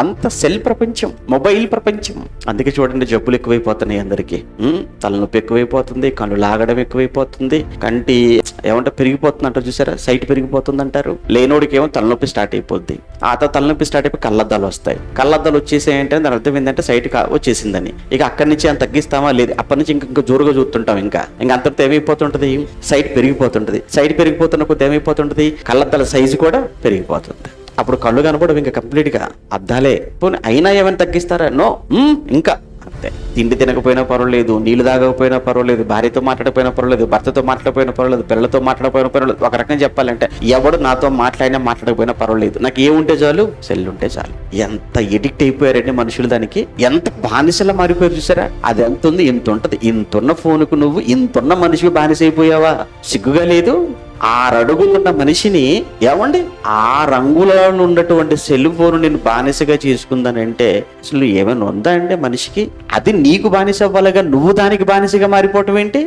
అంత సెల్ ప్రపంచం, మొబైల్ ప్రపంచం. అందుకే చూడండి జబ్బులు ఎక్కువైపోతున్నాయి అందరికీ. తలనొప్పి ఎక్కువైపోతుంది, కళ్ళు లాగడం ఎక్కువైపోతుంది, కంటి ఏమంటే పెరిగిపోతుంది అంటారు చూసారా, సైట్ పెరిగిపోతుంది అంటారు. లేనోడికి ఏమో తలనొప్పి స్టార్ట్ అయిపోద్ది. ఆ తలనొప్పి స్టార్ట్ అయిపోయి కళ్ళద్దాలు వస్తాయి. కళ్ళద్దాలు వచ్చేసాయంటే దాని అర్థం ఏంటంటే సైట్ వచ్చేసిందని. ఇక అక్కడి నుంచి అంత తగ్గిస్తామా లేదు, అప్పటి నుంచి ఇంకా జోరుగా చూస్తుంటాం. ఇంకా అంతటితో ఏమైపోతుంటది, సైట్ పెరిగిపోతుంటది. సైట్ పెరిగిపోతున్న కొద్ది ఏమైపోతుంటది, కళ్ళద్దాల సైజు కూడా పెరిగిపోతుంది. అప్పుడు కళ్ళు కనపడవు ఇంకా కంప్లీట్ గా, అద్దాలే. పోనీ అయినా ఏమైనా తగ్గిస్తారా? నో. ఇంకా అంతే. తిండి తినకపోయినా పర్వాలేదు, నీళ్లు తాగకపోయినా పర్వాలేదు, భార్యతో మాట్లాడకపోయినా పర్వాలేదు, భర్తతో మాట్లాడకపోయినా పర్వాలేదు, పిల్లలతో మాట్లాడకపోయినా పర్వాలేదు. ఒక రకంగా చెప్పాలంటే ఎవడు నాతో మాట్లాడకపోయినా పర్వాలేదు, నాకు ఏముంటే చాలు, సెల్ ఉంటే చాలు. ఎంత ఎడిక్ట్ అయిపోయారండి మనుషులు దానికి, ఎంత బానిసలా మారిపోయారు చూసారా. అది ఎంత ఉంది, ఇంత ఉంటది. ఇంతున్న ఫోన్కు నువ్వు ఇంతున్న మనిషికి బానిస అయిపోయావా? సిగ్గుగా లేదు? 6 అడుగులున్న మనిషిని ఏమండి 6 అంగుళాలు ఉన్నటువంటి సెల్ ఫోన్ నేను బానిసగా చేసుకుందానంటే అసలు ఏమైనా ఉందా అండి మనిషికి? అది నీకు బానిస అవ్వాలిగా, నువ్వు దానికి బానిసగా మారిపోవటం ఏంటి?